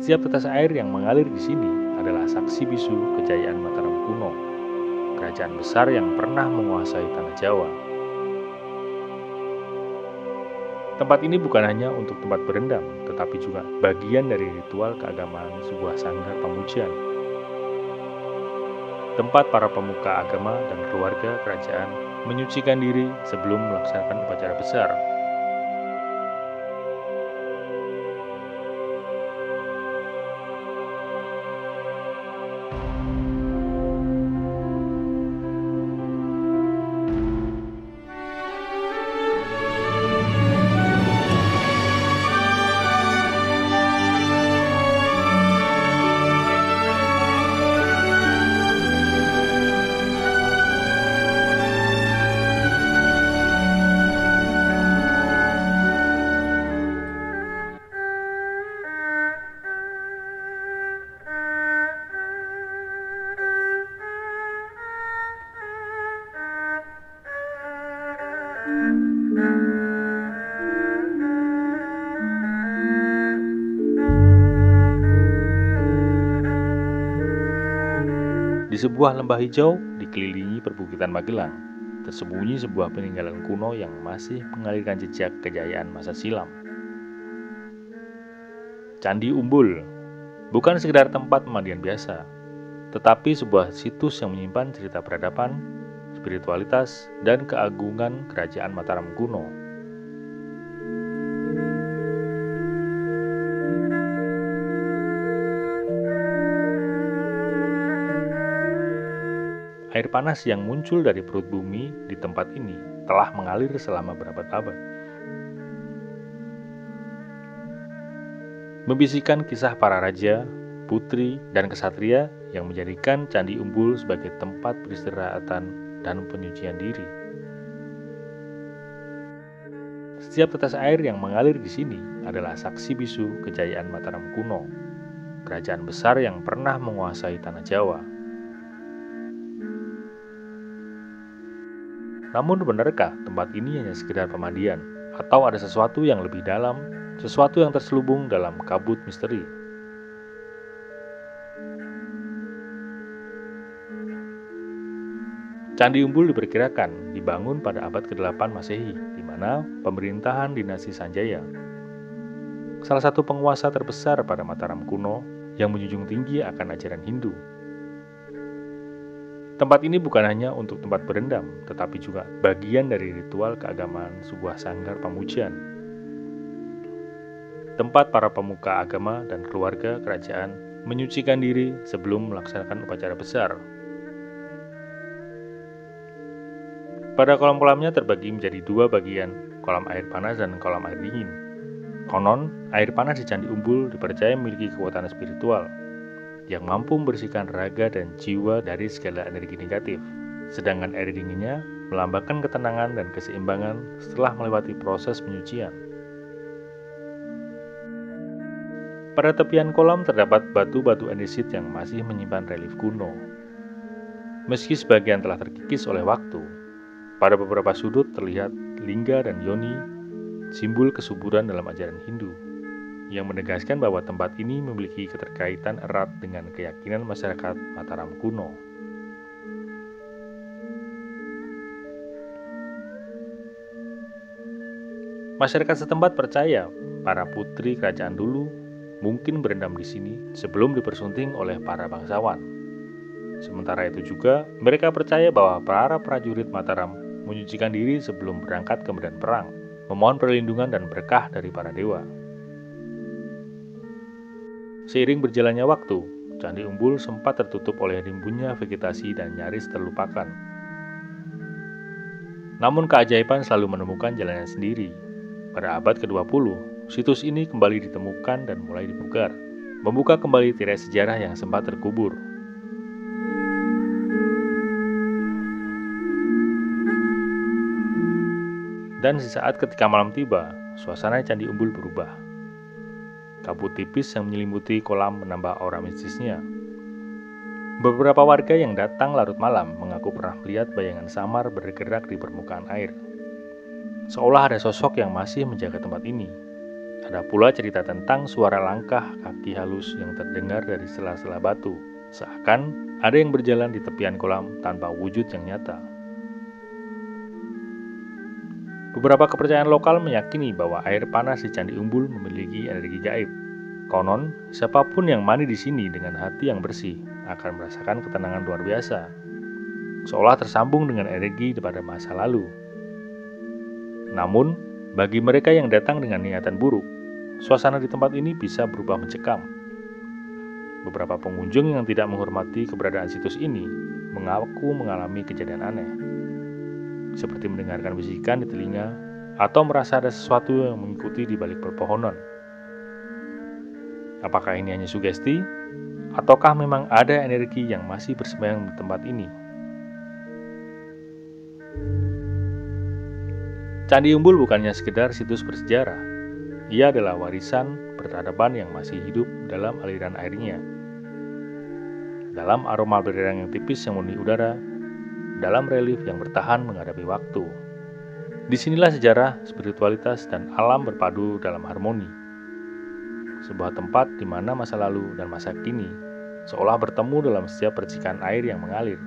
Setiap tetes air yang mengalir di sini adalah saksi bisu kejayaan Mataram kuno, kerajaan besar yang pernah menguasai tanah Jawa. Tempat ini bukan hanya untuk tempat berendam, tetapi juga bagian dari ritual keagamaan sebuah sanggar pamujian. Tempat para pemuka agama dan keluarga kerajaan menyucikan diri sebelum melaksanakan upacara besar. Di sebuah lembah hijau dikelilingi perbukitan Magelang, tersembunyi sebuah peninggalan kuno yang masih mengalirkan jejak kejayaan masa silam. Candi Umbul bukan sekedar tempat pemandian biasa, tetapi sebuah situs yang menyimpan cerita peradaban, spiritualitas, dan keagungan kerajaan Mataram kuno. Air panas yang muncul dari perut bumi di tempat ini telah mengalir selama berabad-abad, membisikkan kisah para raja, putri, dan kesatria yang menjadikan Candi Umbul sebagai tempat peristirahatan dan penyucian diri. Setiap tetes air yang mengalir di sini adalah saksi bisu kejayaan Mataram kuno, kerajaan besar yang pernah menguasai tanah Jawa. Namun benarkah tempat ini hanya sekedar pemandian? Atau ada sesuatu yang lebih dalam, sesuatu yang terselubung dalam kabut misteri? Candi Umbul diperkirakan dibangun pada abad ke-8 Masehi, di mana pemerintahan dinasti Sanjaya, salah satu penguasa terbesar pada Mataram kuno yang menjunjung tinggi akan ajaran Hindu. Tempat ini bukan hanya untuk tempat berendam, tetapi juga bagian dari ritual keagamaan sebuah sanggar pamujian. Tempat para pemuka agama dan keluarga kerajaan menyucikan diri sebelum melaksanakan upacara besar. Pada kolam-kolamnya terbagi menjadi dua bagian, kolam air panas dan kolam air dingin. Konon, air panas di Candi Umbul dipercaya memiliki kekuatan spiritual yang mampu membersihkan raga dan jiwa dari segala energi negatif. Sedangkan air dinginnya melambangkan ketenangan dan keseimbangan setelah melewati proses penyucian. Pada tepian kolam terdapat batu-batu andesit yang masih menyimpan relief kuno. Meski sebagian telah terkikis oleh waktu, pada beberapa sudut terlihat lingga dan yoni, simbol kesuburan dalam ajaran Hindu, yang menegaskan bahwa tempat ini memiliki keterkaitan erat dengan keyakinan masyarakat Mataram kuno. Masyarakat setempat percaya para putri kerajaan dulu mungkin berendam di sini sebelum dipersunting oleh para bangsawan. Sementara itu juga, mereka percaya bahwa para prajurit Mataram menyucikan diri sebelum berangkat ke medan perang, memohon perlindungan dan berkah dari para dewa. Seiring berjalannya waktu, Candi Umbul sempat tertutup oleh rimbunnya vegetasi dan nyaris terlupakan. Namun keajaiban selalu menemukan jalannya sendiri. Pada abad ke-20, situs ini kembali ditemukan dan mulai dipugar, membuka kembali tirai sejarah yang sempat terkubur. Dan sesaat ketika malam tiba, suasana Candi Umbul berubah. Kabut tipis yang menyelimuti kolam menambah aura mistisnya. Beberapa warga yang datang larut malam mengaku pernah melihat bayangan samar bergerak di permukaan air. Seolah ada sosok yang masih menjaga tempat ini. Ada pula cerita tentang suara langkah kaki halus yang terdengar dari sela-sela batu, seakan ada yang berjalan di tepian kolam tanpa wujud yang nyata. Beberapa kepercayaan lokal meyakini bahwa air panas di Candi Umbul memiliki energi gaib. Konon, siapapun yang mandi di sini dengan hati yang bersih akan merasakan ketenangan luar biasa, seolah tersambung dengan energi pada masa lalu. Namun, bagi mereka yang datang dengan niatan buruk, suasana di tempat ini bisa berubah mencekam. Beberapa pengunjung yang tidak menghormati keberadaan situs ini mengaku mengalami kejadian aneh, seperti mendengarkan bisikan di telinga atau merasa ada sesuatu yang mengikuti di balik pepohonan. Apakah ini hanya sugesti, ataukah memang ada energi yang masih bersembayang di tempat ini? Candi Umbul bukannya sekedar situs bersejarah. Ia adalah warisan peradaban yang masih hidup dalam aliran airnya, dalam aroma belerang yang tipis yang memenuhi udara, dalam relief yang bertahan menghadapi waktu. Disinilah sejarah, spiritualitas, dan alam berpadu dalam harmoni. Sebuah tempat di mana masa lalu dan masa kini seolah bertemu dalam setiap percikan air yang mengalir.